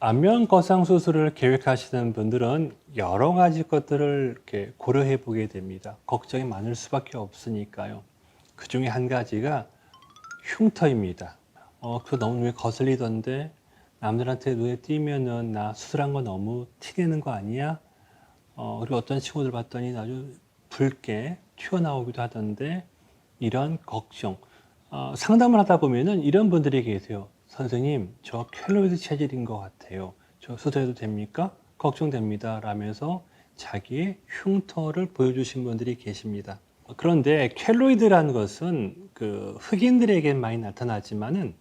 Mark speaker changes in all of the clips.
Speaker 1: 안면 거상 수술을 계획하시는 분들은 여러 가지 것들을 이렇게 고려해 보게 됩니다. 걱정이 많을 수밖에 없으니까요. 그 중에 한 가지가 흉터입니다. 그거 너무 눈에 거슬리던데 남들한테 눈에 띄면은 나 수술한 거 너무 티내는 거 아니야? 그리고 어떤 친구들 봤더니 아주 붉게 튀어나오기도 하던데 이런 걱정. 상담을 하다 보면은 이런 분들이 계세요. 선생님, 저 켈로이드 체질인 것 같아요. 저 수술해도 됩니까? 걱정됩니다. 라면서 자기의 흉터를 보여주신 분들이 계십니다. 그런데 켈로이드라는 것은 그 흑인들에겐 많이 나타나지만은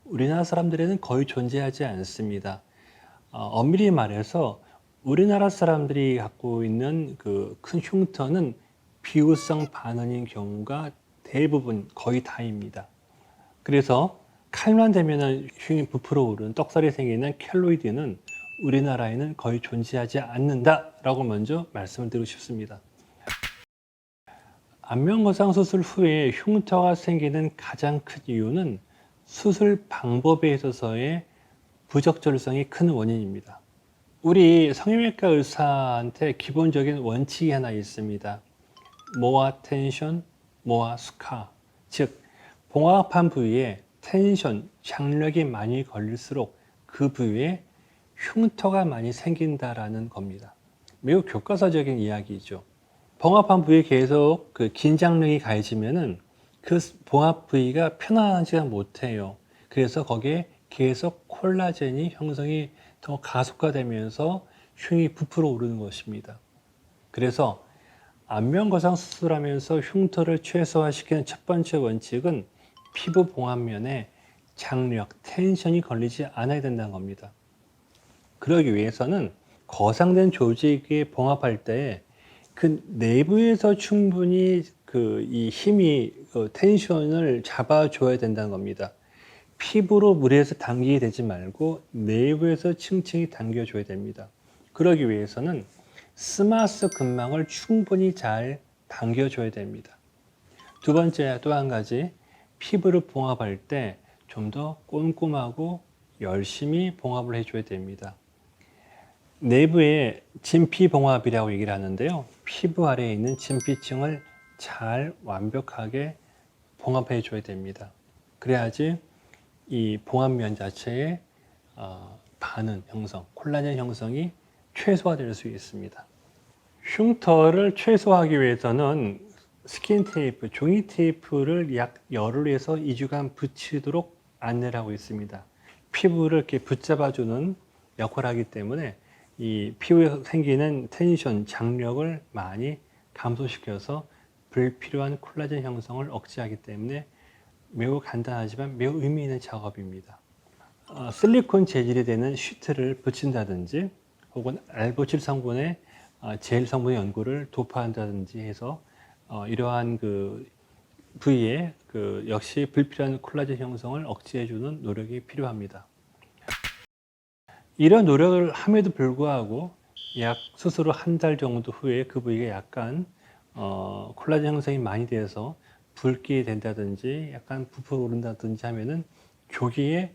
Speaker 1: 우리나라 사람들에는 거의 존재하지 않습니다. 엄밀히 말해서 우리나라 사람들이 갖고 있는 그 큰 흉터는 비후성 반응인 경우가 대부분 거의 다입니다. 그래서 칼만 대면은 흉이 부풀어 오르는 떡살이 생기는 켈로이드는 우리나라에는 거의 존재하지 않는다라고 먼저 말씀을 드리고 싶습니다. 안면거상 수술 후에 흉터가 생기는 가장 큰 이유는 수술 방법에 있어서의 부적절성이 큰 원인입니다. 우리 성형외과 의사한테 기본적인 원칙이 하나 있습니다. 모아 텐션, 모아 스카. 즉, 봉합한 부위에 텐션, 장력이 많이 걸릴수록 그 부위에 흉터가 많이 생긴다라는 겁니다. 매우 교과서적인 이야기죠. 봉합한 부위에 계속 그 긴장력이 가해지면은 그 봉합 부위가 편안하지가 못해요. 그래서 거기에 계속 콜라겐이 형성이 더 가속화되면서 흉이 부풀어 오르는 것입니다. 그래서 안면거상 수술하면서 흉터를 최소화시키는 첫 번째 원칙은 피부 봉합면에 장력, 텐션이 걸리지 않아야 된다는 겁니다. 그러기 위해서는 거상된 조직에 봉합할 때 그 내부에서 충분히 이 힘이 텐션을 잡아줘야 된다는 겁니다. 피부로 무리해서 당기게 되지 말고 내부에서 층층이 당겨줘야 됩니다. 그러기 위해서는 스마스 근막을 충분히 잘 당겨줘야 됩니다. 두 번째 또 한 가지, 피부를 봉합할 때 좀 더 꼼꼼하고 열심히 봉합을 해줘야 됩니다. 내부에 진피봉합이라고 얘기를 하는데요. 피부 아래에 있는 진피층을 잘 완벽하게 봉합해 줘야 됩니다. 그래야지 이 봉합면 자체의 반응 형성, 콜라겐 형성이 최소화될 수 있습니다. 흉터를 최소화하기 위해서는 스킨 테이프, 종이 테이프를 약 열흘에서 2주간 붙이도록 안내를 하고 있습니다. 피부를 이렇게 붙잡아주는 역할을 하기 때문에 이 피부에 생기는 텐션, 장력을 많이 감소시켜서 불필요한 콜라겐 형성을 억제하기 때문에 매우 간단하지만 매우 의미 있는 작업입니다. 실리콘 재질이 되는 시트를 붙인다든지 혹은 알보칠 성분의 젤 성분의 연고를 도포한다든지 해서 이러한 그 부위에 역시 불필요한 콜라겐 형성을 억제해주는 노력이 필요합니다. 이런 노력을 함에도 불구하고 약 수술 후 한 달 정도 후에 그 부위가 약간 콜라겐 형성이 많이 돼서 붉게 된다든지 약간 부풀어 오른다든지 하면은 조기에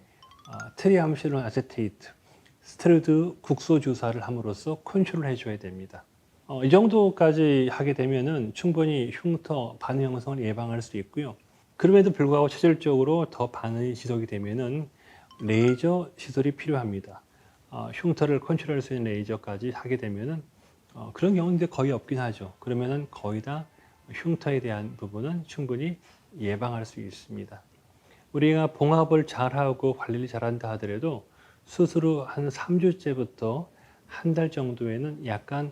Speaker 1: 트리암시론 아세테이트, 스테로이드 국소 주사를 함으로써 컨트롤 해줘야 됩니다. 이 정도까지 하게 되면은 충분히 흉터 반응 형성을 예방할 수 있고요. 그럼에도 불구하고 체질적으로 더 반응이 지속이 되면은 레이저 시술이 필요합니다. 흉터를 컨트롤할 수 있는 레이저까지 하게 되면은 그런 경우는 거의 없긴 하죠. 그러면은 거의 다 흉터에 대한 부분은 충분히 예방할 수 있습니다. 우리가 봉합을 잘하고 관리를 잘한다 하더라도 수술 후 한 3주째부터 한 달 정도에는 약간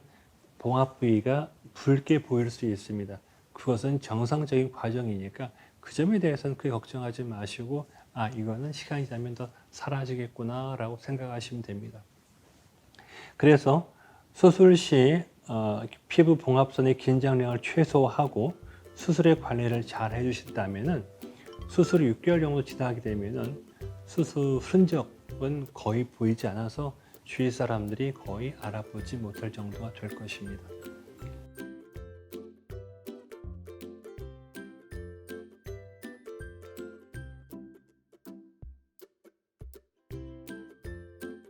Speaker 1: 봉합 부위가 붉게 보일 수 있습니다. 그것은 정상적인 과정이니까 그 점에 대해서는 크게 걱정하지 마시고 이거는 시간이 지나면 더 사라지겠구나 라고 생각하시면 됩니다. 그래서 수술 시 피부 봉합선의 긴장량을 최소화하고 수술의 관리를 잘 해주신다면 수술 6개월 정도 지나게 되면 수술 흔적은 거의 보이지 않아서 주위 사람들이 거의 알아보지 못할 정도가 될 것입니다.